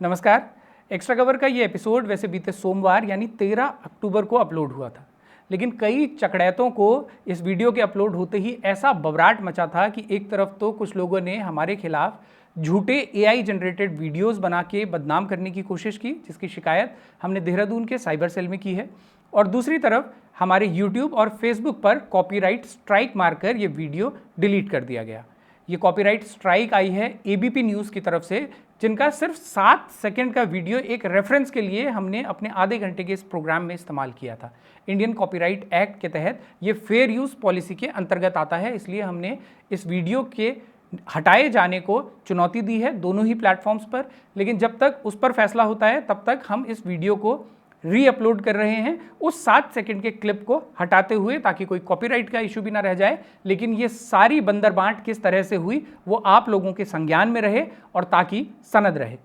नमस्कार। Extra cover का ये एपिसोड वैसे बीते सोमवार यानी 13 अक्टूबर को अपलोड हुआ था, लेकिन कई चकड़ैतों को इस वीडियो के अपलोड होते ही ऐसा बवराट मचा था कि एक तरफ तो कुछ लोगों ने हमारे खिलाफ झूठे AI जनरेटेड वीडियोस बना के बदनाम करने की कोशिश की, जिसकी शिकायत हमने देहरादून के साइबर सेल में की है, और दूसरी तरफ हमारे YouTube और Facebook पर कॉपीराइट स्ट्राइक मारकर ये वीडियो डिलीट कर दिया गया। ये कॉपीराइट स्ट्राइक आई है ABP न्यूज़ की तरफ से, जिनका सिर्फ 7 सेकंड का वीडियो एक रेफरेंस के लिए हमने अपने आधे घंटे के इस प्रोग्राम में इस्तेमाल किया था। इंडियन कॉपीराइट एक्ट के तहत ये फेयर यूज़ पॉलिसी के अंतर्गत आता है, इसलिए हमने इस वीडियो के हटाए जाने को चुनौती दी है दोनों ही प्लेटफॉर्म्स पर। लेकिन जब तक उस पर फैसला होता है तब तक हम इस वीडियो को री अपलोड कर रहे हैं उस 7 सेकंड के क्लिप को हटाते हुए, ताकि कोई कॉपीराइट का इशू भी ना रह जाए। लेकिन ये सारी बंदरबांट किस तरह से हुई वो आप लोगों के संज्ञान में रहे और ताकि सनद रहे।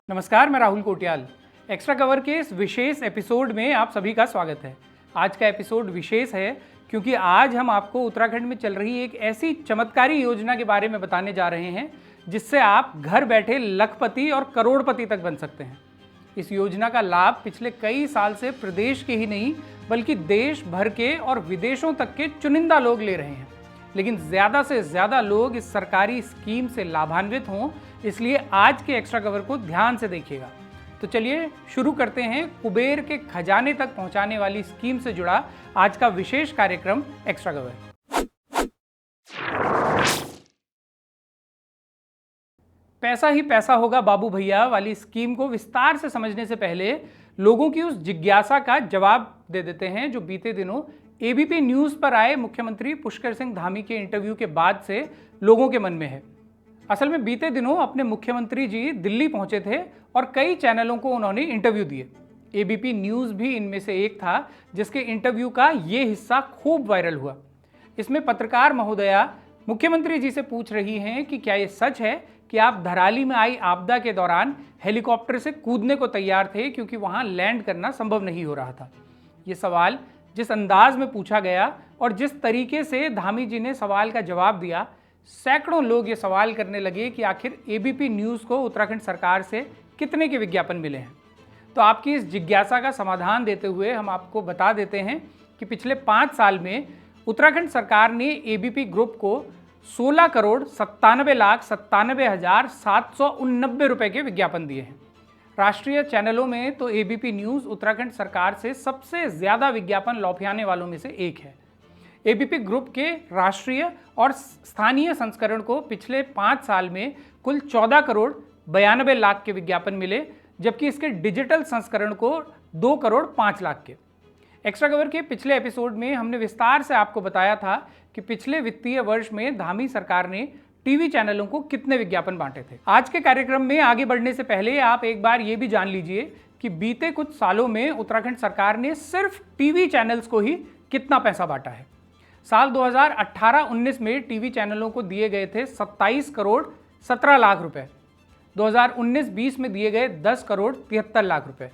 नमस्कार, मैं राहुल कोटियाल। एक्स्ट्रा कवर के इस विशेष एपिसोड में आप सभी का स्वागत है। आज का एपिसोड विशेष है क्योंकि आज हम आपको उत्तराखंड में चल रही एक ऐसी चमत्कारी योजना के बारे में बताने जा रहे हैं जिससे आप घर बैठे लखपति और करोड़पति तक बन सकते हैं। इस योजना का लाभ पिछले कई साल से प्रदेश के ही नहीं बल्कि देश भर के और विदेशों तक के चुनिंदा लोग ले रहे हैं, लेकिन ज़्यादा से ज़्यादा लोग इस सरकारी स्कीम से लाभान्वित हों, इसलिए आज के एक्स्ट्रा कवर को ध्यान से देखिएगा। तो चलिए शुरू करते हैं कुबेर के खजाने तक पहुंचाने वाली स्कीम से जुड़ा आज का विशेष कार्यक्रम एक्स्ट्रा कवर। पैसा ही पैसा होगा बाबू भैया वाली स्कीम को विस्तार से समझने से पहले लोगों की उस जिज्ञासा का जवाब दे देते हैं जो बीते दिनों ABP न्यूज़ पर आए मुख्यमंत्री पुष्कर सिंह धामी के इंटरव्यू के बाद से लोगों के मन में है। असल में बीते दिनों अपने मुख्यमंत्री जी दिल्ली पहुंचे थे और कई चैनलों को उन्होंने इंटरव्यू दिए। ABP न्यूज़ भी इनमें से एक था जिसके इंटरव्यू का ये हिस्सा खूब वायरल हुआ। इसमें पत्रकार महोदया मुख्यमंत्री जी से पूछ रही हैं कि क्या ये सच है कि आप धराली में आई आपदा के दौरान हेलीकॉप्टर से कूदने को तैयार थे क्योंकि वहां लैंड करना संभव नहीं हो रहा था। ये सवाल जिस अंदाज में पूछा गया और जिस तरीके से धामी जी ने सवाल का जवाब दिया, सैकड़ों लोग ये सवाल करने लगे कि आखिर ABP न्यूज़ को उत्तराखंड सरकार से कितने के विज्ञापन मिले हैं। तो आपकी इस जिज्ञासा का समाधान देते हुए हम आपको बता देते हैं कि पिछले 5 साल में उत्तराखंड सरकार ने ABP ग्रुप को 16,97,97,789 रुपए के विज्ञापन दिए हैं। राष्ट्रीय चैनलों में तो ABP न्यूज़ उत्तराखंड सरकार से सबसे ज़्यादा विज्ञापन लौफियाने वालों में से एक है। ABP ग्रुप के राष्ट्रीय और स्थानीय संस्करण को पिछले 5 साल में कुल 14,92,00,000 के विज्ञापन मिले, जबकि इसके डिजिटल संस्करण को 2,05,00,000 के। एक्स्ट्रा कवर के पिछले एपिसोड में हमने विस्तार से आपको बताया था कि पिछले वित्तीय वर्ष में धामी सरकार ने टीवी चैनलों को कितने विज्ञापन बांटे थे। आज के कार्यक्रम में आगे बढ़ने से पहले आप एक बार ये भी जान लीजिए कि बीते कुछ सालों में उत्तराखंड सरकार ने सिर्फ टीवी चैनल्स को ही कितना पैसा बांटा है। साल 2018-19 में टीवी चैनलों को दिए गए थे 27,17,00,000 रुपए। 2019-20 में दिए गए 10,73,00,000 रुपए।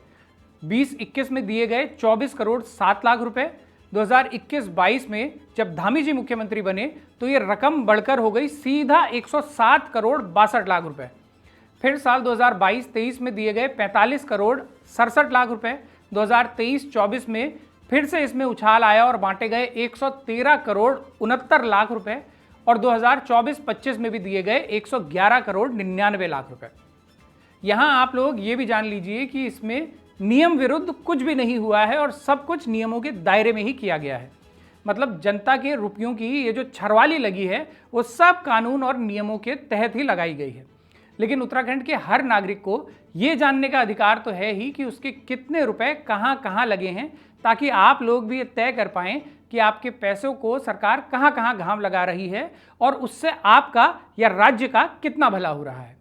20-21 में दिए गए 24,07,00,000 रुपए। 2021-22 में जब धामी जी मुख्यमंत्री बने तो ये रकम बढ़कर हो गई सीधा 107,62,00,000 रुपए। फिर साल 2022-23 में दिए गए 45,67,00,000 रुपए। 2023-24 में फिर से इसमें उछाल आया और बांटे गए 113,69,00,000 रुपए, और 2024-25 में भी दिए गए 111,99,00,000 रुपए। यहाँ आप लोग ये भी जान लीजिए कि इसमें नियम विरुद्ध कुछ भी नहीं हुआ है और सब कुछ नियमों के दायरे में ही किया गया है। मतलब जनता के रुपयों की ये जो छरवाली लगी है वो सब कानून और नियमों के तहत ही लगाई गई है। लेकिन उत्तराखंड के हर नागरिक को ये जानने का अधिकार तो है ही कि उसके कितने रुपए कहाँ कहाँ लगे हैं, ताकि आप लोग भी ये तय कर पाएं कि आपके पैसों को सरकार कहाँ कहाँ घाम लगा रही है और उससे आपका या राज्य का कितना भला हो रहा है।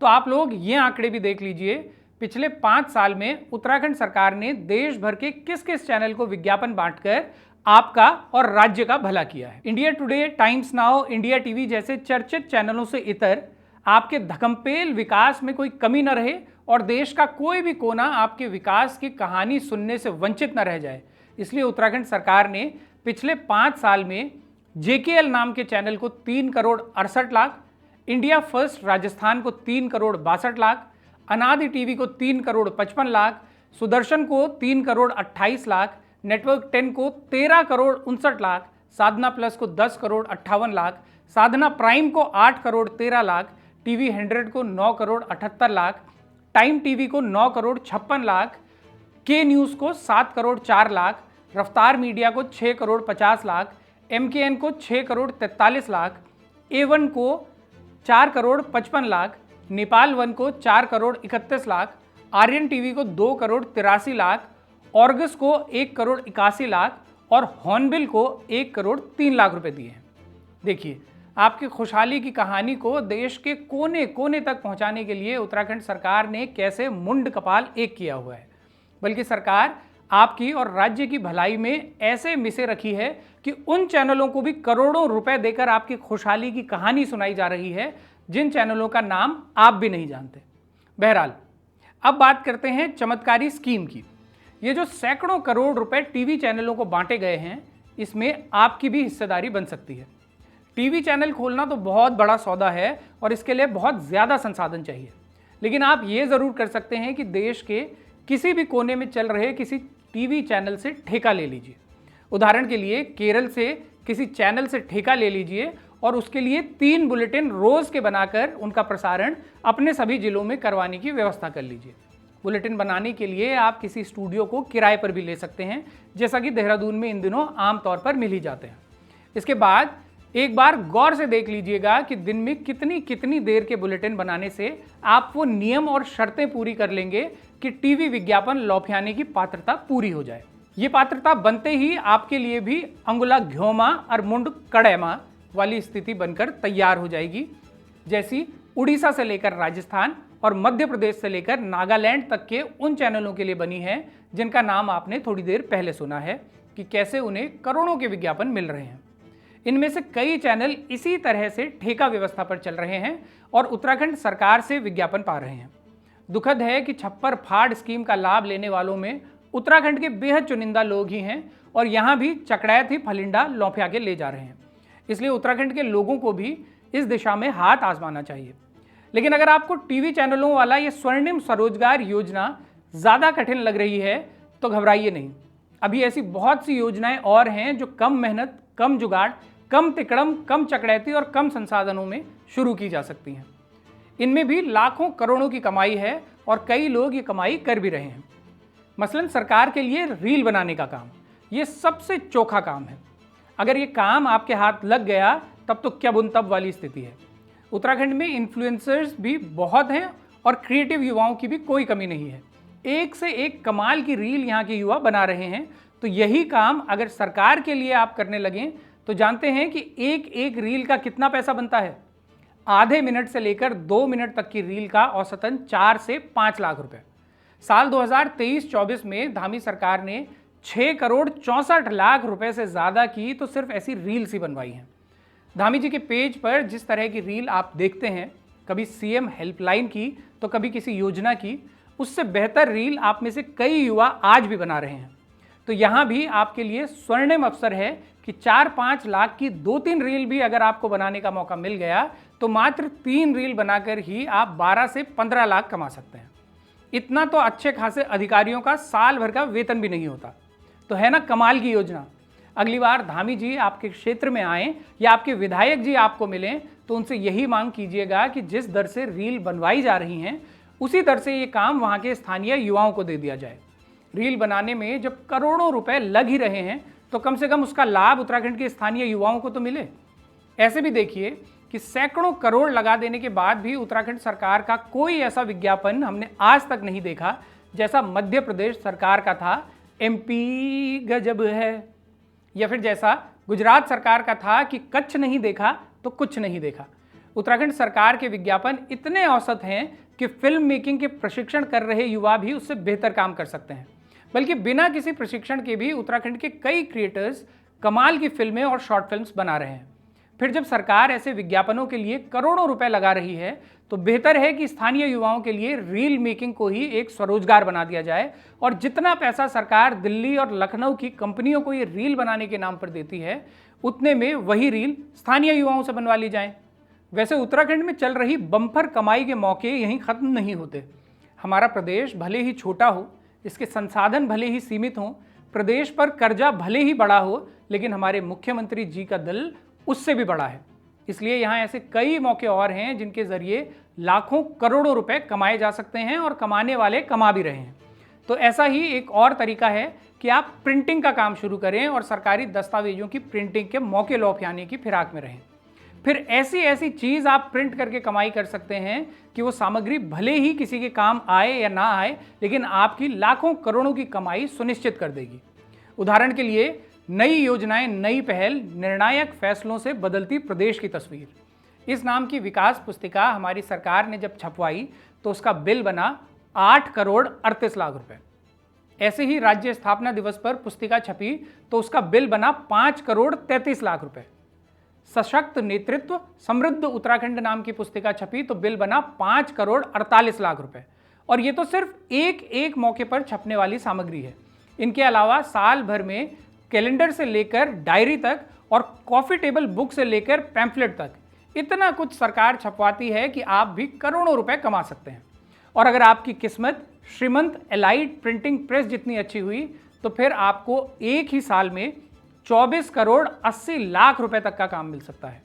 तो आप लोग ये आंकड़े भी देख लीजिए, पिछले 5 साल में उत्तराखंड सरकार ने देश भर के किस किस चैनल को विज्ञापन बांटकर आपका और राज्य का भला किया है। India today, times now, India TV जैसे चर्चित चैनलों से इतर आपके धकमपेल विकास में कोई कमी न रहे और देश का कोई भी कोना आपके विकास की कहानी सुनने से वंचित न रह जाए, इसलिए उत्तराखंड सरकार ने पिछले 5 साल में JKL नाम के चैनल को 3,68,00,000, इंडिया फर्स्ट राजस्थान को 3,62,00,000, अनादि टीवी को 3 करोड़ 55 लाख, सुदर्शन को 3 करोड़ 28 लाख, नेटवर्क 10 को 13 करोड़ 59 लाख, साधना प्लस को 10 करोड़ 58 लाख, साधना प्राइम को 8 करोड़ 13 लाख, टीवी 100 को 9 करोड़ 78 लाख, टाइम टीवी को 9 करोड़ 56 लाख, के न्यूज़ को 7 करोड़ 4 लाख, रफ्तार मीडिया को 6 करोड़ 50 लाख, MKN को 6 करोड़ 43 लाख, A1 को 4 करोड़ 55 लाख, नेपाल वन को 4 करोड़ 31 लाख, आर्यन टीवी को 2 करोड़ 83 लाख, ऑर्गस को 1 करोड़ 81 लाख और हॉर्नबिल को 1 करोड़ 3 लाख रुपए दिए हैं। देखिए, आपकी खुशहाली की कहानी को देश के कोने कोने तक पहुंचाने के लिए उत्तराखंड सरकार ने कैसे मुंड कपाल एक किया हुआ है। बल्कि सरकार आपकी और राज्य की भलाई में ऐसे मिसे रखी है कि उन चैनलों को भी करोड़ों रुपए देकर आपकी खुशहाली की कहानी सुनाई जा रही है जिन चैनलों का नाम आप भी नहीं जानते। बहरहाल, अब बात करते हैं चमत्कारी स्कीम की। ये जो सैकड़ों करोड़ रुपए टीवी चैनलों को बांटे गए हैं, इसमें आपकी भी हिस्सेदारी बन सकती है। टीवी चैनल खोलना तो बहुत बड़ा सौदा है और इसके लिए बहुत ज़्यादा संसाधन चाहिए, लेकिन आप ये ज़रूर कर सकते हैं कि देश के किसी भी कोने में चल रहे किसी टीवी चैनल से ठेका ले लीजिए। उदाहरण के लिए केरल से किसी चैनल से ठेका ले लीजिए और उसके लिए 3 बुलेटिन रोज़ के बनाकर उनका प्रसारण अपने सभी जिलों में करवाने की व्यवस्था कर लीजिए। बुलेटिन बनाने के लिए आप किसी स्टूडियो को किराए पर भी ले सकते हैं, जैसा कि देहरादून में इन दिनों आमतौर पर मिल ही जाते हैं। इसके बाद एक बार गौर से देख लीजिएगा कि दिन में कितनी कितनी देर के बुलेटिन बनाने से आप वो नियम और शर्तें पूरी कर लेंगे कि टीवी विज्ञापन लौफियाने की पात्रता पूरी हो जाए। ये पात्रता बनते ही आपके लिए भी अंगुला घ्योमा और मुंड कड़ैमा वाली स्थिति बनकर तैयार हो जाएगी, जैसी उड़ीसा से लेकर राजस्थान और मध्य प्रदेश से लेकर नागालैंड तक के उन चैनलों के लिए बनी है जिनका नाम आपने थोड़ी देर पहले सुना है कि कैसे उन्हें करोड़ों के विज्ञापन मिल रहे हैं। इनमें से कई चैनल इसी तरह से ठेका व्यवस्था पर चल रहे हैं और उत्तराखंड सरकार से विज्ञापन पा रहे हैं। दुखद है कि छप्पर फाड़ स्कीम का लाभ लेने वालों में उत्तराखंड के बेहद चुनिंदा लोग ही हैं और यहाँ भी चकड़ैत ही फलिंडा लौफिया के ले जा रहे हैं। इसलिए उत्तराखंड के लोगों को भी इस दिशा में हाथ आजमाना चाहिए। लेकिन अगर आपको टीवी चैनलों वाला ये स्वर्णिम स्वरोजगार योजना ज़्यादा कठिन लग रही है तो घबराइए नहीं। अभी ऐसी बहुत सी योजनाएं और हैं जो कम मेहनत, कम जुगाड़, कम तिकड़म, कम चकड़ैती और कम संसाधनों में शुरू की जा सकती हैं। इनमें भी लाखों करोड़ों की कमाई है और कई लोग ये कमाई कर भी रहे हैं। मसलन सरकार के लिए रील बनाने का काम, ये सबसे चोखा काम है। अगर ये काम आपके हाथ लग गया तब तो क्या बुन तब वाली स्थिति है। उत्तराखंड में इन्फ्लुएंसर्स भी बहुत हैं और क्रिएटिव युवाओं की भी कोई कमी नहीं है। एक से एक कमाल की रील यहाँ के युवा बना रहे हैं। तो यही काम अगर सरकार के लिए आप करने लगें तो जानते हैं कि एक एक रील का कितना पैसा बनता है। आधे मिनट से लेकर 2 मिनट तक की रील का औसतन 4 से 5 लाख रुपए। साल 2023-24 में धामी सरकार ने 6 करोड़ 64 लाख रुपए से ज़्यादा की तो सिर्फ ऐसी रील्स ही बनवाई हैं। धामी जी के पेज पर जिस तरह की रील आप देखते हैं, कभी सीएम हेल्पलाइन की तो कभी किसी योजना की, उससे बेहतर रील आप में से कई युवा आज भी बना रहे हैं। तो यहाँ भी आपके लिए स्वर्णिम अवसर है कि 4-5 लाख की 2-3 रील भी अगर आपको बनाने का मौका मिल गया तो मात्र 3 रील बनाकर ही आप 12 से 15 लाख कमा सकते हैं। इतना तो अच्छे खासे अधिकारियों का साल भर का वेतन भी नहीं होता। तो है ना कमाल की योजना। अगली बार धामी जी आपके क्षेत्र में आएँ या आपके विधायक जी आपको मिलें तो उनसे यही मांग कीजिएगा कि जिस दर से रील बनवाई जा रही हैं उसी दर से ये काम वहाँ के स्थानीय युवाओं को दे दिया जाए। रील बनाने में जब करोड़ों रुपए लग ही रहे हैं तो कम से कम उसका लाभ उत्तराखंड के स्थानीय युवाओं को तो मिले। ऐसे भी देखिए कि सैकड़ों करोड़ लगा देने के बाद भी उत्तराखंड सरकार का कोई ऐसा विज्ञापन हमने आज तक नहीं देखा जैसा मध्य प्रदेश सरकार का था, एमपी गजब है, या फिर जैसा गुजरात सरकार का था कि कच्छ नहीं देखा तो कुछ नहीं देखा। उत्तराखंड सरकार के विज्ञापन इतने औसत हैं कि फिल्म मेकिंग के प्रशिक्षण कर रहे युवा भी उससे बेहतर काम कर सकते हैं। बल्कि बिना किसी प्रशिक्षण के भी उत्तराखंड के कई क्रिएटर्स कमाल की फिल्में और शॉर्ट फिल्म्स बना रहे हैं। फिर जब सरकार ऐसे विज्ञापनों के लिए करोड़ों रुपए लगा रही है तो बेहतर है कि स्थानीय युवाओं के लिए रील मेकिंग को ही एक स्वरोजगार बना दिया जाए और जितना पैसा सरकार दिल्ली और लखनऊ की कंपनियों को ये रील बनाने के नाम पर देती है उतने में वही रील स्थानीय युवाओं से बनवा ली जाए। वैसे उत्तराखंड में चल रही बम्पर कमाई के मौके यहीं ख़त्म नहीं होते। हमारा प्रदेश भले ही छोटा हो, इसके संसाधन भले ही सीमित हों, प्रदेश पर कर्जा भले ही बड़ा हो, लेकिन हमारे मुख्यमंत्री जी का दिल उससे भी बड़ा है। इसलिए यहाँ ऐसे कई मौके और हैं जिनके जरिए लाखों करोड़ों रुपए कमाए जा सकते हैं और कमाने वाले कमा भी रहे हैं। तो ऐसा ही एक और तरीका है कि आप प्रिंटिंग का काम शुरू करें और सरकारी दस्तावेजों की प्रिंटिंग के मौके लौफियाने की फिराक में रहें। फिर ऐसी ऐसी चीज़ आप प्रिंट करके कमाई कर सकते हैं कि वो सामग्री भले ही किसी के काम आए या ना आए, लेकिन आपकी लाखों करोड़ों की कमाई सुनिश्चित कर देगी। उदाहरण के लिए, नई योजनाएं, नई पहल, निर्णायक फैसलों से बदलती प्रदेश की तस्वीर। इस नाम की विकास पुस्तिका हमारी सरकार ने जब छपवाई तो उसका बिल बना 8 करोड़ 38 लाख रुपए। ऐसे ही राज्य स्थापना दिवस पर पुस्तिका छपी तो उसका बिल बना 5 करोड़ 33 लाख रुपए। सशक्त नेतृत्व समृद्ध उत्तराखंड नाम की पुस्तिका छपी तो बिल बना 5 करोड़ 48 लाख रुपए। और ये तो सिर्फ एक एक मौके पर छपने वाली सामग्री है। इनके अलावा साल भर में कैलेंडर से लेकर डायरी तक और कॉफी टेबल बुक से लेकर पैम्फलेट तक इतना कुछ सरकार छपवाती है कि आप भी करोड़ों रुपए कमा सकते हैं। और अगर आपकी किस्मत श्रीमंत एलाइट प्रिंटिंग प्रेस जितनी अच्छी हुई तो फिर आपको एक ही साल में 24 करोड़ 80 लाख रुपए तक का काम मिल सकता है।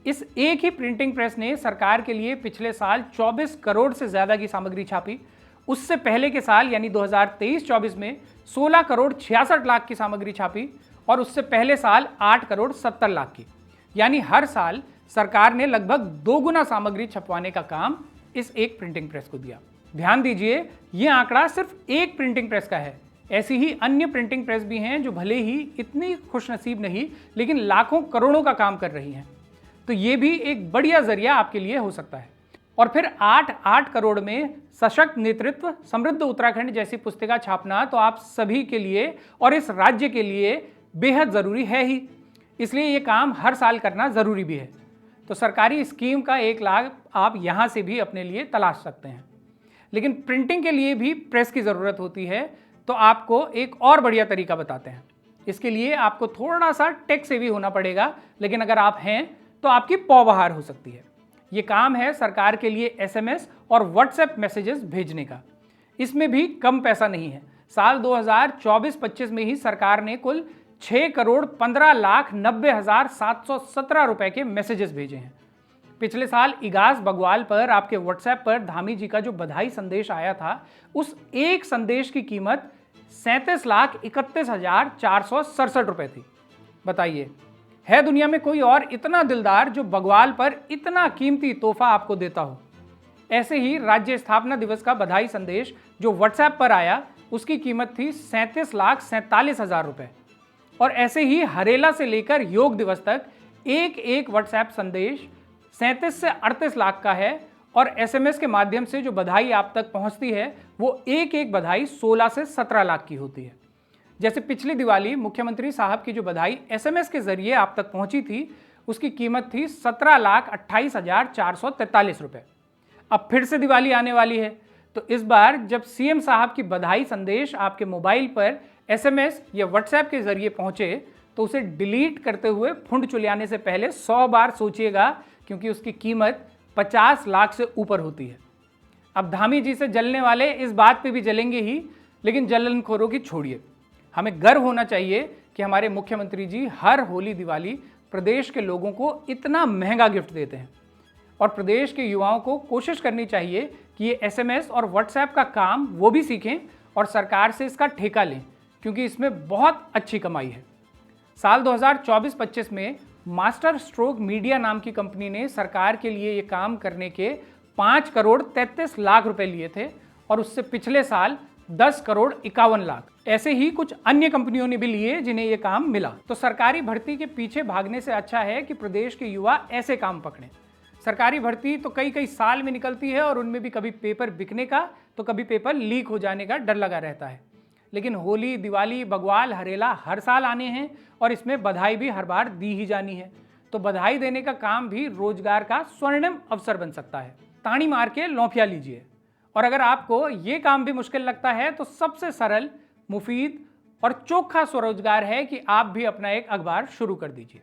इस एक ही प्रिंटिंग प्रेस ने सरकार के लिए पिछले साल 24 करोड़ से ज्यादा की सामग्री छापी। उससे पहले के साल यानी 2023-24 में 16 करोड़ 66 लाख की सामग्री छापी और उससे पहले साल 8 करोड़ 70 लाख की। यानी हर साल सरकार ने लगभग 2 गुना सामग्री छपवाने का काम इस एक प्रिंटिंग प्रेस को दिया। ध्यान दीजिए, यह आंकड़ा सिर्फ एक प्रिंटिंग प्रेस का है। ऐसी ही अन्य प्रिंटिंग प्रेस भी हैं जो भले ही इतनी खुशनसीब नहीं, लेकिन लाखों करोड़ों का काम कर रही हैं। तो ये भी एक बढ़िया जरिया आपके लिए हो सकता है। और फिर 8 करोड़ में सशक्त नेतृत्व समृद्ध उत्तराखंड जैसी पुस्तिका छापना तो आप सभी के लिए और इस राज्य के लिए बेहद ज़रूरी है ही। इसलिए ये काम हर साल करना ज़रूरी भी है। तो सरकारी स्कीम का एक लाभ आप यहाँ से भी अपने लिए तलाश सकते हैं। लेकिन प्रिंटिंग के लिए भी प्रेस की ज़रूरत होती है, तो आपको एक और बढ़िया तरीका बताते हैं। इसके लिए आपको थोड़ा सा टेक सेवी होना पड़ेगा, लेकिन अगर आप हैं तो आपकी पौ बहार हो सकती है। ये काम है सरकार के लिए SMS और WhatsApp मैसेजेस भेजने का। इसमें भी कम पैसा नहीं है। साल 2024-25 में ही सरकार ने कुल 6 करोड़ 15 लाख 90,717 रुपए के मैसेजेस भेजे हैं। पिछले साल इगास बगवाल पर आपके WhatsApp पर धामी जी का जो बधाई संदेश आया था, उस एक संदेश की कीमत 37,31,467 रुपए थी। बताइए, है दुनिया में कोई और इतना दिलदार जो बगवाल पर इतना कीमती तोहफा आपको देता हो? ऐसे ही राज्य स्थापना दिवस का बधाई संदेश जो WhatsApp पर आया, उसकी कीमत थी 37,47,000 रुपए। और ऐसे ही हरेला से लेकर योग दिवस तक एक एक WhatsApp संदेश 37 से 38 लाख का है। और SMS के माध्यम से जो बधाई आप तक पहुंचती है, वो एक एक बधाई 16 से 17 लाख की होती है। जैसे पिछली दिवाली मुख्यमंत्री साहब की जो बधाई SMS के जरिए आप तक पहुंची थी, उसकी कीमत थी 17,28,443 रुपए। अब फिर से दिवाली आने वाली है, तो इस बार जब CM साहब की बधाई संदेश आपके मोबाइल पर SMS या WhatsApp के जरिए पहुंचे, तो उसे डिलीट करते हुए फुंड चुलियाने से पहले 100 बार सोचिएगा, क्योंकि उसकी कीमत 50 लाख से ऊपर होती है। अब धामी जी से जलने वाले इस बात पे भी जलेंगे ही, लेकिन जलनखोरों की छोड़िए। हमें गर्व होना चाहिए कि हमारे मुख्यमंत्री जी हर होली दिवाली प्रदेश के लोगों को इतना महंगा गिफ्ट देते हैं। और प्रदेश के युवाओं को कोशिश करनी चाहिए कि ये SMS और WhatsApp का काम वो भी सीखें और सरकार से इसका ठेका लें, क्योंकि इसमें बहुत अच्छी कमाई है। साल 2024-25 में मास्टर स्ट्रोक मीडिया नाम की कंपनी ने सरकार के लिए ये काम करने के 5 करोड़ 33 लाख रुपए लिए थे और उससे पिछले साल 10 करोड़ 51 लाख। ऐसे ही कुछ अन्य कंपनियों ने भी लिए जिन्हें ये काम मिला। तो सरकारी भर्ती के पीछे भागने से अच्छा है कि प्रदेश के युवा ऐसे काम पकड़ें। सरकारी भर्ती तो कई साल में निकलती है और उनमें भी कभी पेपर बिकने का तो कभी पेपर लीक हो जाने का डर लगा रहता है। लेकिन होली, दिवाली, बगवाल, हरेला हर साल आने हैं और इसमें बधाई भी हर बार दी ही जानी है। तो बधाई देने का काम भी रोजगार का स्वर्णिम अवसर बन सकता है। ताड़ी मार के लौंफिया लीजिए। और अगर आपको ये काम भी मुश्किल लगता है तो सबसे सरल, मुफीद और चोखा स्वरोजगार है कि आप भी अपना एक अखबार शुरू कर दीजिए।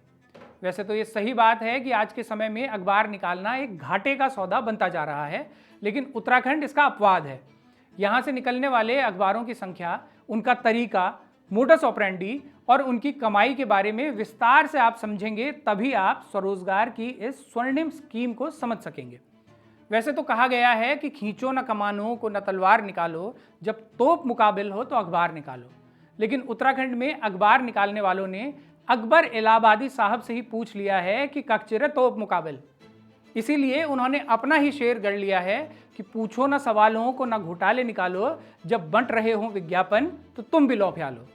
वैसे तो ये सही बात है कि आज के समय में अखबार निकालना एक घाटे का सौदा बनता जा रहा है, लेकिन उत्तराखंड इसका अपवाद है। यहाँ से निकलने वाले अखबारों की संख्या, उनका तरीका, मोडस ऑपरेंडी और उनकी कमाई के बारे में विस्तार से आप समझेंगे, तभी आप स्वरोजगार की इस स्वर्णिम स्कीम को समझ सकेंगे। वैसे तो कहा गया है कि खींचो न कमानों को न तलवार निकालो, जब तोप मुकाबिल हो तो अखबार निकालो। लेकिन उत्तराखंड में अखबार निकालने वालों ने अकबर इलाहाबादी साहब से ही पूछ लिया है कि कक्चिरे तोप मुकाबिल। इसीलिए उन्होंने अपना ही शेर गढ़ लिया है कि पूछो न सवालों को न घोटाले निकालो, जब बंट रहे हो विज्ञापन तो तुम भी लौफिया लो।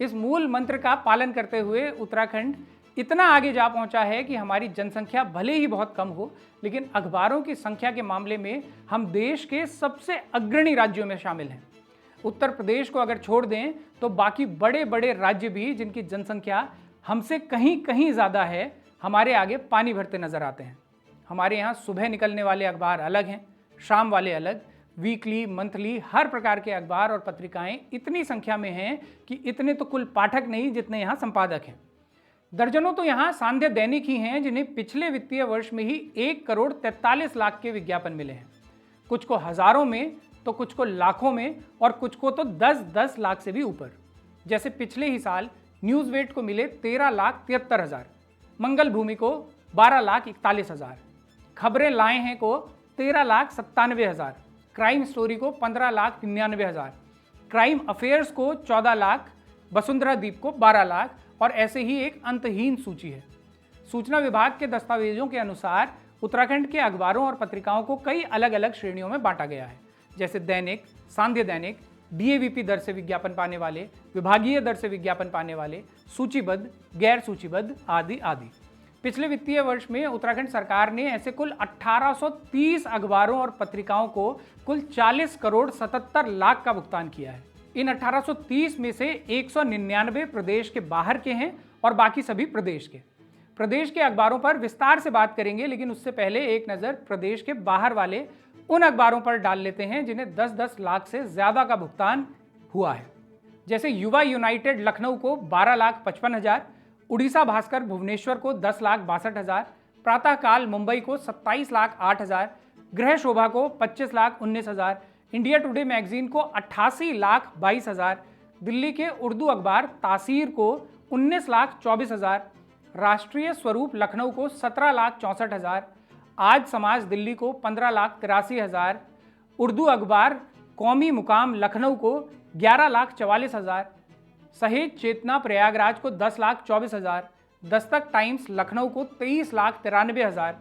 इस मूल मंत्र का पालन करते हुए उत्तराखंड इतना आगे जा पहुंचा है कि हमारी जनसंख्या भले ही बहुत कम हो, लेकिन अखबारों की संख्या के मामले में हम देश के सबसे अग्रणी राज्यों में शामिल हैं। उत्तर प्रदेश को अगर छोड़ दें तो बाकी बड़े बड़े राज्य भी, जिनकी जनसंख्या हमसे कहीं कहीं ज़्यादा है, हमारे आगे पानी भरते नजर आते हैं। हमारे यहाँ सुबह निकलने वाले अखबार अलग हैं, शाम वाले अलग, वीकली, मंथली, हर प्रकार के अखबार और पत्रिकाएं इतनी संख्या में हैं कि इतने तो कुल पाठक नहीं जितने यहाँ संपादक हैं। दर्जनों तो यहाँ सांध्य दैनिक ही हैं जिन्हें पिछले वित्तीय वर्ष में ही 1,43,00,000 के विज्ञापन मिले हैं। कुछ को हजारों में तो कुछ को लाखों में और कुछ को तो 10-10 लाख से भी ऊपर। जैसे पिछले ही साल न्यूज़वेट को मिले 13,73,000, मंगल भूमि को 12,41,000, खबरें लाए हैं को 13,97,000, क्राइम स्टोरी को 15,99,000, क्राइम अफेयर्स को 14 लाख, वसुंधरा दीप को 12 लाख और ऐसे ही एक अंतहीन सूची है। सूचना विभाग के दस्तावेजों के अनुसार उत्तराखंड के अखबारों और पत्रिकाओं को कई अलग अलग श्रेणियों में बांटा गया है, जैसे दैनिक, सांध्य दैनिक, डीएवीपी दर से विज्ञापन पाने वाले, विभागीय दर से विज्ञापन पाने वाले, सूचीबद्ध, गैर सूचीबद्ध आदि आदि। पिछले वित्तीय वर्ष में उत्तराखंड सरकार ने ऐसे कुल 1830 अखबारों और पत्रिकाओं को कुल 40,77,00,000 का भुगतान किया है। इन 1830 में से 199 प्रदेश के बाहर के हैं और बाकी सभी प्रदेश के। प्रदेश के अखबारों पर विस्तार से बात करेंगे, लेकिन उससे पहले एक नज़र प्रदेश के बाहर वाले उन अखबारों पर डाल लेते हैं जिन्हें 10-10 लाख से ज़्यादा का भुगतान हुआ है। जैसे युवा यूनाइटेड लखनऊ को 12,55,000, उड़ीसा भास्कर भुवनेश्वर को 10,62,000, प्रातःकाल मुंबई को 27,08,000, गृह शोभा को 25,19,000, इंडिया टुडे मैगजीन को 88,22,000, दिल्ली के उर्दू अखबार तासीर को 19,24,000, राष्ट्रीय स्वरूप लखनऊ को 17,64,000, आज समाज दिल्ली को 15,83,000, उर्दू अखबार कौमी मुकाम लखनऊ को 11,44,000, सहेज चेतना प्रयागराज को 10,24,000, दस्तक टाइम्स लखनऊ को 23,93,000,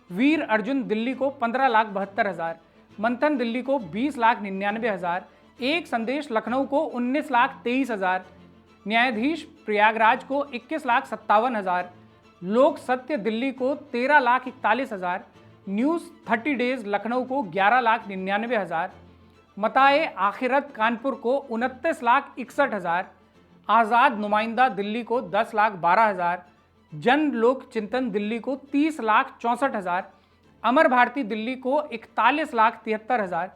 वीर अर्जुन दिल्ली को 15,72,000, मंथन दिल्ली को 20,99,000, एक संदेश लखनऊ को 19,23,000, न्यायाधीश प्रयागराज को 21,57,000, लोक सत्य दिल्ली को 13,41,000, न्यूज़ 30 डेज लखनऊ को 11,99,000, मताए आखिरत कानपुर को 29,61,000, आज़ाद नुमाइंदा दिल्ली को 10,12,000, जन लोक चिंतन दिल्ली को 30,64,000, अमर भारती दिल्ली को 41,73,000,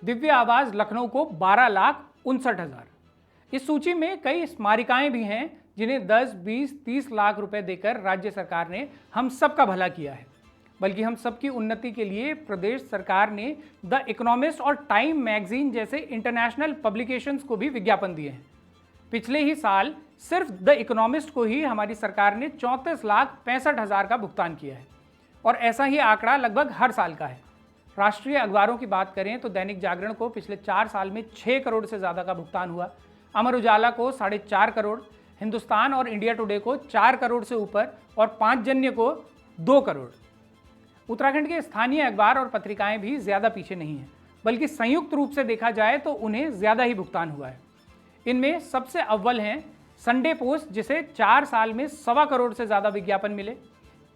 दिव्य आवाज़ लखनऊ को 12,59,000। इस सूची में कई स्मारिकाएं भी हैं जिन्हें 10, 20, 30 लाख रुपए देकर राज्य सरकार ने हम सबका भला किया है। बल्कि हम सबकी उन्नति के लिए प्रदेश सरकार ने द इकोनॉमिस्ट और टाइम मैगजीन जैसे इंटरनेशनल पब्लिकेशंस को भी विज्ञापन दिए हैं। पिछले ही साल सिर्फ द इकोनॉमिस्ट को ही हमारी सरकार ने 34,65,000 का भुगतान किया है और ऐसा ही आंकड़ा लगभग हर साल का है। राष्ट्रीय अखबारों की बात करें तो दैनिक जागरण को पिछले 4 साल में 6 करोड़ से ज़्यादा का भुगतान हुआ, अमर उजाला को 4.5 करोड़, हिंदुस्तान और इंडिया टुडे को 4 करोड़ से ऊपर और पांचजन्य को 2 करोड़। उत्तराखंड के स्थानीय अखबार और पत्रिकाएं भी ज़्यादा पीछे नहीं हैं, बल्कि संयुक्त रूप से देखा जाए तो उन्हें ज़्यादा ही भुगतान हुआ है। इनमें सबसे अव्वल हैं संडे पोस्ट, जिसे 4 साल में 1.25 करोड़ से ज़्यादा विज्ञापन मिले,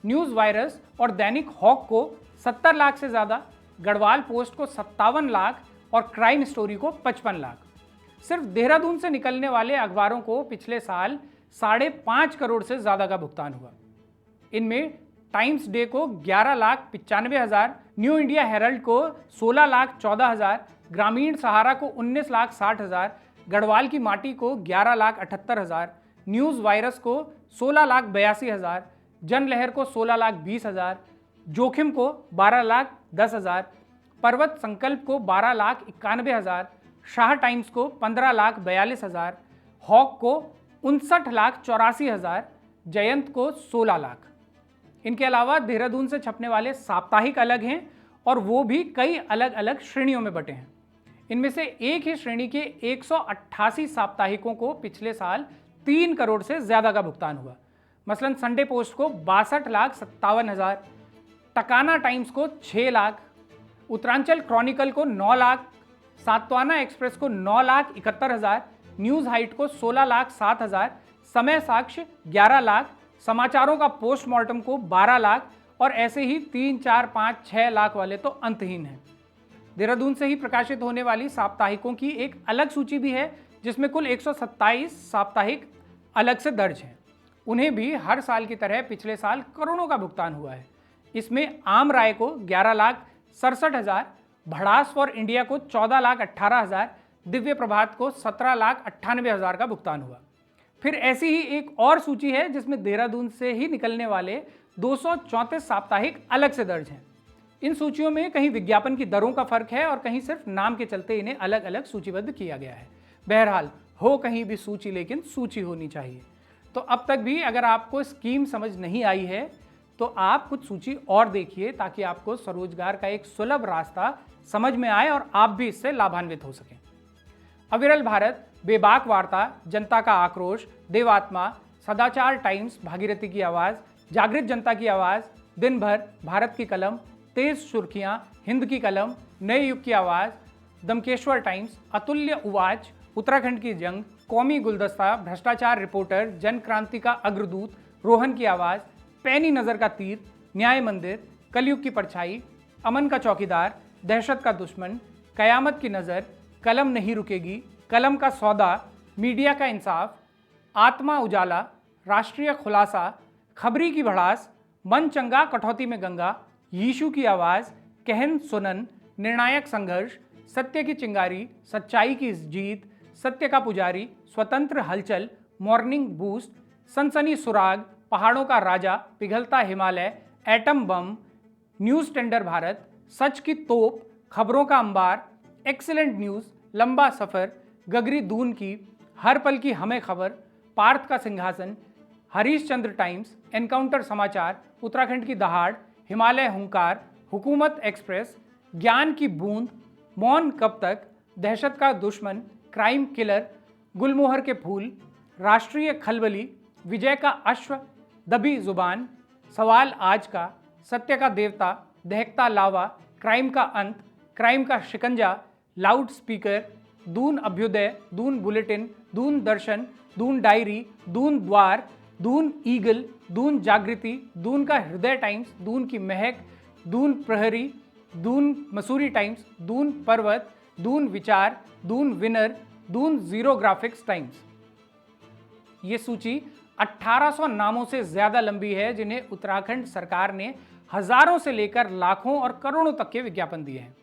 न्यूज़ वायरस और दैनिक हॉक को 70 लाख से ज़्यादा, गढ़वाल पोस्ट को 57 लाख और क्राइम स्टोरी को 55 लाख। सिर्फ देहरादून से निकलने वाले अखबारों को पिछले साल 5.5 करोड़ से ज़्यादा का भुगतान हुआ। इनमें टाइम्स डे को 11,95,000, न्यू इंडिया हेरल्ड को 16,14,000, ग्रामीण सहारा को 19,60,000, गढ़वाल की माटी को 11,78,000, न्यूज़ वायरस को 16,82,000, जनलहर को 16,20,000, जोखिम को 12,10,000, पर्वत संकल्प को 12,91,000, शाह टाइम्स को 15,42,000, हॉक को 59,84,000, जयंत को 16 लाख। इनके अलावा देहरादून से छपने वाले साप्ताहिक अलग हैं और वो भी कई अलग अलग श्रेणियों में बटे हैं। इनमें से एक ही श्रेणी के 188 साप्ताहिकों को पिछले साल 3 करोड़ से ज्यादा का भुगतान हुआ। मसलन संडे पोस्ट को 62,57,000, टकाना टाइम्स को 6 लाख, उत्तरांचल क्रॉनिकल को 9 लाख, सातवाना एक्सप्रेस को 9,71,000, न्यूज हाइट को 16,07,000, समय साक्ष्य 11 लाख, समाचारों का पोस्टमार्टम को 12 लाख और ऐसे ही 3, 4, 5, 6 लाख वाले तो अंतहीन हैं। देहरादून से ही प्रकाशित होने वाली साप्ताहिकों की एक अलग सूची भी है जिसमें कुल 127 साप्ताहिक अलग से दर्ज हैं। उन्हें भी हर साल की तरह पिछले साल करोड़ों का भुगतान हुआ है। इसमें आम राय को 11,67,000, भड़ास फॉर इंडिया को 14,18,000, दिव्य प्रभात को 17,98,000 का भुगतान हुआ। फिर ऐसी ही एक और सूची है जिसमें देहरादून से ही निकलने वाले 234 साप्ताहिक अलग से दर्ज हैं। इन सूचियों में कहीं विज्ञापन की दरों का फर्क है और कहीं सिर्फ नाम के चलते इन्हें अलग अलग सूचीबद्ध किया गया है। बहरहाल हो कहीं भी सूची, लेकिन सूची होनी चाहिए। तो अब तक भी अगर आपको स्कीम समझ नहीं आई है तो आप कुछ सूची और देखिए ताकि आपको स्वरोजगार का एक सुलभ रास्ता समझ में आए और आप भी इससे लाभान्वित हो सकें। अविरल भारत, बेबाक वार्ता, जनता का आक्रोश, देवात्मा, सदाचार टाइम्स, भागीरथी की आवाज़, जागृत जनता की आवाज़, दिन भर, भारत की कलम, तेज सुर्खियां, हिंद की कलम, नए युग की आवाज़, दमकेश्वर टाइम्स, अतुल्य उवाच, उत्तराखंड की जंग, कौमी गुलदस्ता, भ्रष्टाचार रिपोर्टर, जन क्रांति का अग्रदूत, रोहन की आवाज़, पैनी नज़र का तीर, न्याय मंदिर, कलयुग की परछाई, अमन का चौकीदार, दहशत का दुश्मन, कयामत की नज़र, कलम नहीं रुकेगी, कलम का सौदा, मीडिया का इंसाफ, आत्मा उजाला, राष्ट्रीय खुलासा, खबरी की भड़ास, मन चंगा कटौती में गंगा, यीशु की आवाज़, कहन सुनन, निर्णायक संघर्ष, सत्य की चिंगारी, सच्चाई की जीत, सत्य का पुजारी, स्वतंत्र हलचल, मॉर्निंग बूस्ट, सनसनी सुराग, पहाड़ों का राजा, पिघलता Himalaya, atom bomb, news tender Bharat, सच की तोप, खबरों का अंबार, एक्सीलेंट न्यूज़, लंबा सफ़र, गगरी दून की, हर पल की हमें खबर, पार्थ का सिंहासन, हरीश चंद्र टाइम्स, एनकाउंटर समाचार, उत्तराखंड की दहाड़, हिमालय हुंकार, हुकूमत एक्सप्रेस, ज्ञान की बूंद, मौन कब तक, दहशत का दुश्मन, क्राइम किलर, गुलमोहर के फूल, राष्ट्रीय खलबली, विजय का अश्व, दबी जुबान, सवाल आज का, सत्य का देवता, दहकता लावा, क्राइम का अंत, क्राइम का शिकंजा, लाउड स्पीकर, दून अभ्युदय, दून बुलेटिन, दून दर्शन, दून डायरी, दून द्वार, दून ईगल, दून जागृति, दून का हृदय टाइम्स, दून की महक, दून प्रहरी, दून मसूरी टाइम्स, दून पर्वत, दून विचार, Doon winner, Doon zero graphics times. ये सूची 1800 नामों से ज्यादा लंबी है जिन्हें उत्तराखंड सरकार ने हजारों से लेकर लाखों और करोड़ों तक के विज्ञापन दिए हैं।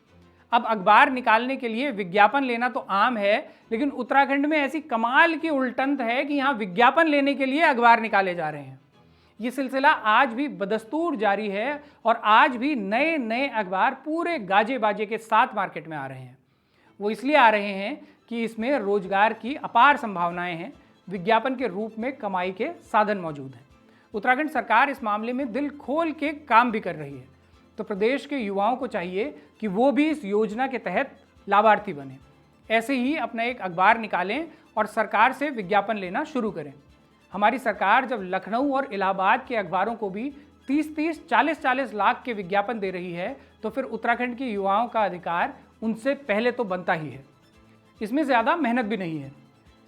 अब अखबार निकालने के लिए विज्ञापन लेना तो आम है, लेकिन उत्तराखंड में ऐसी कमाल की उल्टंत है कि यहाँ विज्ञापन लेने के लिए अखबार निकाले जा रहे हैं। ये सिलसिला आज भी बदस्तूर जारी है और आज भी नए नए अखबार पूरे गाजे बाजे के साथ मार्केट में आ रहे हैं। वो इसलिए आ रहे हैं कि इसमें रोजगार की अपार संभावनाएं हैं, विज्ञापन के रूप में कमाई के साधन मौजूद हैं। उत्तराखंड सरकार इस मामले में दिल खोल के काम भी कर रही है, तो प्रदेश के युवाओं को चाहिए कि वो भी इस योजना के तहत लाभार्थी बने। ऐसे ही अपना एक अखबार निकालें और सरकार से विज्ञापन लेना शुरू करें। हमारी सरकार जब लखनऊ और इलाहाबाद के अखबारों को भी 30-30, 40-40 लाख के विज्ञापन दे रही है, तो फिर उत्तराखंड के युवाओं का अधिकार उनसे पहले तो बनता ही है। इसमें ज़्यादा मेहनत भी नहीं है।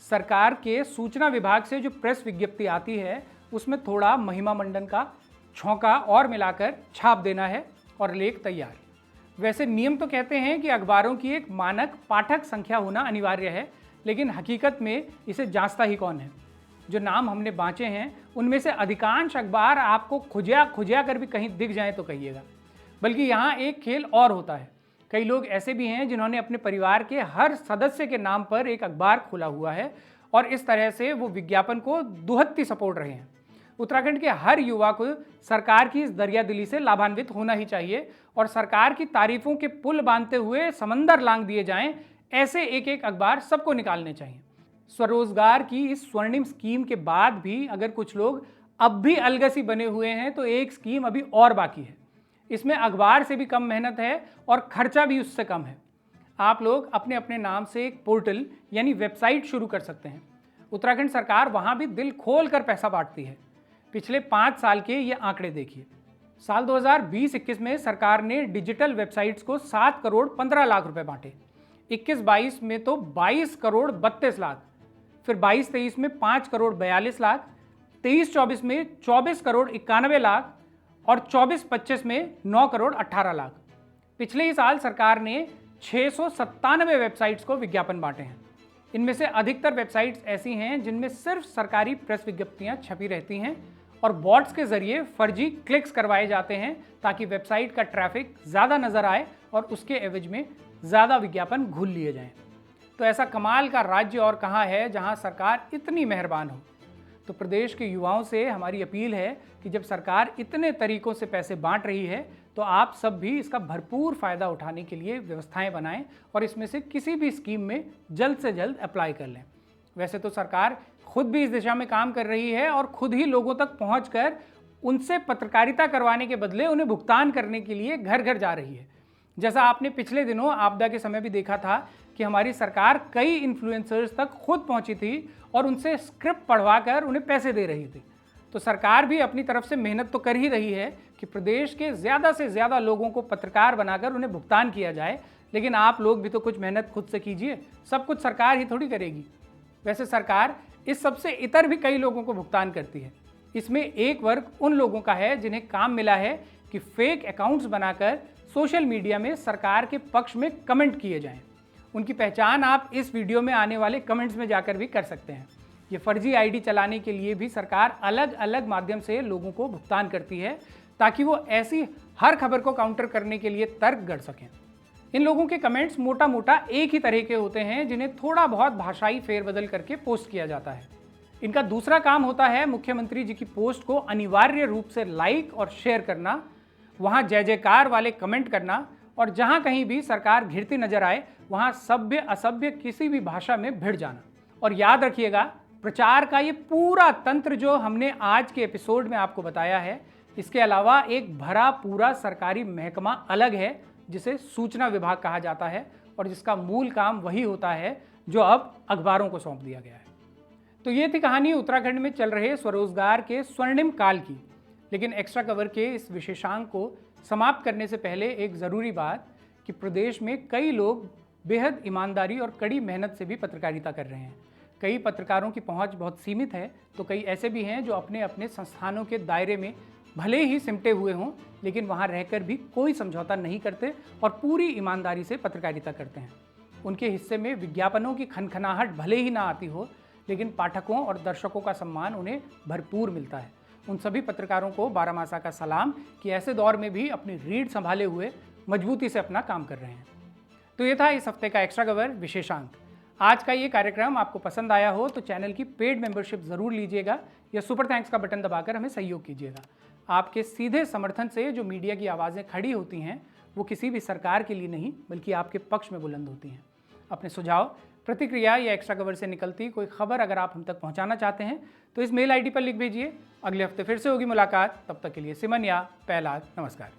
सरकार के सूचना विभाग से जो प्रेस विज्ञप्ति आती है उसमें थोड़ा महिमा मंडन का छौंका और मिलाकर छाप देना है और लेख तैयार। वैसे नियम तो कहते हैं कि अखबारों की एक मानक पाठक संख्या होना अनिवार्य है, लेकिन हकीकत में इसे जांचता ही कौन है। जो नाम हमने बाँचे हैं उनमें से अधिकांश अखबार आपको खुजिया कर भी कहीं दिख जाएं तो कहिएगा। बल्कि यहाँ एक खेल और होता है। कई लोग ऐसे भी हैं जिन्होंने अपने परिवार के हर सदस्य के नाम पर एक अखबार खोला हुआ है और इस तरह से वो विज्ञापन को दुहत्ती सपोर्ट रहे हैं। उत्तराखंड के हर युवा को सरकार की इस दरियादिली से लाभान्वित होना ही चाहिए और सरकार की तारीफों के पुल बांधते हुए समंदर लांघ दिए जाएं, ऐसे एक एक अखबार सबको निकालने चाहिए। स्वरोजगार की इस स्वर्णिम स्कीम के बाद भी अगर कुछ लोग अब भी अलगसी बने हुए हैं तो एक स्कीम अभी और बाकी है। इसमें अखबार से भी कम मेहनत है और खर्चा भी उससे कम है। आप लोग अपने अपने नाम से एक पोर्टल यानी वेबसाइट शुरू कर सकते हैं। उत्तराखंड सरकार वहाँ भी दिल खोल कर पैसा बांटती है। पिछले 5 साल के ये आंकड़े देखिए। साल 2020-21 में सरकार ने डिजिटल वेबसाइट्स को 7 करोड़ 15 लाख रुपए बांटे। 21-22 में तो 22 करोड़ 32 लाख, फिर 22-23 में 5 करोड़ 42 लाख, 23-24 में 24 करोड़ 91 लाख और 24-25 में 9 करोड़ 18 लाख। पिछले ही साल सरकार ने 697 वेबसाइट्स को विज्ञापन बांटे हैं। इनमें से अधिकतर वेबसाइट्स ऐसी हैं जिनमें सिर्फ सरकारी प्रेस विज्ञप्तियां छपी रहती हैं और बॉट्स के जरिए फर्जी क्लिक्स करवाए जाते हैं ताकि वेबसाइट का ट्रैफिक ज़्यादा नजर आए और उसके एवज में ज़्यादा विज्ञापन घूल लिए जाएं। तो ऐसा कमाल का राज्य और कहाँ है जहाँ सरकार इतनी मेहरबान हो। तो प्रदेश के युवाओं से हमारी अपील है कि जब सरकार इतने तरीकों से पैसे बांट रही है तो आप सब भी इसका भरपूर फ़ायदा उठाने के लिए व्यवस्थाएं बनाएं और इसमें से किसी भी स्कीम में जल्द से जल्द अप्लाई कर लें। वैसे तो सरकार खुद भी इस दिशा में काम कर रही है और खुद ही लोगों तक पहुंचकर उनसे पत्रकारिता करवाने के बदले उन्हें भुगतान करने के लिए घर घर जा रही है। जैसा आपने पिछले दिनों आपदा के समय भी देखा था कि हमारी सरकार कई इन्फ्लुएंसर्स तक खुद पहुंची थी और उनसे स्क्रिप्ट पढ़वाकर उन्हें पैसे दे रही थी। तो सरकार भी अपनी तरफ से मेहनत तो कर ही रही है कि प्रदेश के ज़्यादा से ज़्यादा लोगों को पत्रकार बनाकर उन्हें भुगतान किया जाए, लेकिन आप लोग भी तो कुछ मेहनत खुद से कीजिए। सब कुछ सरकार ही थोड़ी करेगी। वैसे सरकार इस सबसे इतर भी कई लोगों को भुगतान करती है। इसमें एक वर्ग उन लोगों का है जिन्हें काम मिला है कि फेक अकाउंट्स बनाकर सोशल मीडिया में सरकार के पक्ष में कमेंट किए जाएं। उनकी पहचान आप इस वीडियो में आने वाले कमेंट्स में जाकर भी कर सकते हैं। ये फर्जी आईडी चलाने के लिए भी सरकार अलग अलग माध्यम से लोगों को भुगतान करती है ताकि वो ऐसी हर खबर को काउंटर करने के लिए तर्क गढ़ सकें। इन लोगों के कमेंट्स मोटा मोटा एक ही तरह के होते हैं जिन्हें थोड़ा बहुत भाषाई फेरबदल करके पोस्ट किया जाता है। इनका दूसरा काम होता है मुख्यमंत्री जी की पोस्ट को अनिवार्य रूप से लाइक और शेयर करना, वहाँ जय जयकार वाले कमेंट करना और जहाँ कहीं भी सरकार घिरती नजर आए वहाँ सभ्य असभ्य किसी भी भाषा में भिड़ जाना। और याद रखिएगा, प्रचार का ये पूरा तंत्र जो हमने आज के एपिसोड में आपको बताया है, इसके अलावा एक भरा पूरा सरकारी महकमा अलग है जिसे सूचना विभाग कहा जाता है और जिसका मूल काम वही होता है जो अब अखबारों को सौंप दिया गया है। तो ये थी कहानी उत्तराखंड में चल रहे स्वरोजगार के स्वर्णिम काल की। लेकिन एक्स्ट्रा कवर के इस विशेषांक को समाप्त करने से पहले एक ज़रूरी बात कि प्रदेश में कई लोग बेहद ईमानदारी और कड़ी मेहनत से भी पत्रकारिता कर रहे हैं। कई पत्रकारों की पहुंच बहुत सीमित है तो कई ऐसे भी हैं जो अपने अपने संस्थानों के दायरे में भले ही सिमटे हुए हों लेकिन वहां रहकर भी कोई समझौता नहीं करते और पूरी ईमानदारी से पत्रकारिता करते हैं। उनके हिस्से में विज्ञापनों की खनखनाहट भले ही ना आती हो लेकिन पाठकों और दर्शकों का सम्मान उन्हें भरपूर मिलता है। उन सभी पत्रकारों को बारामासा का सलाम कि ऐसे दौर में भी अपनी रीढ़ संभाले हुए मजबूती से अपना काम कर रहे हैं। तो ये था इस हफ्ते का एक्स्ट्रा कवर विशेषांक। आज का ये कार्यक्रम आपको पसंद आया हो तो चैनल की पेड मेंबरशिप ज़रूर लीजिएगा या सुपर थैंक्स का बटन दबाकर हमें सहयोग कीजिएगा। आपके सीधे समर्थन से जो मीडिया की आवाज़ें खड़ी होती हैं वो किसी भी सरकार के लिए नहीं बल्कि आपके पक्ष में बुलंद होती हैं। अपने सुझाव, प्रतिक्रिया या एक्स्ट्रा कवर से निकलती कोई खबर अगर आप हम तक पहुंचाना चाहते हैं तो इस मेल आईडी पर लिख भेजिए। अगले हफ्ते फिर से होगी मुलाकात। तब तक के लिए सिमन या पहलाज, नमस्कार।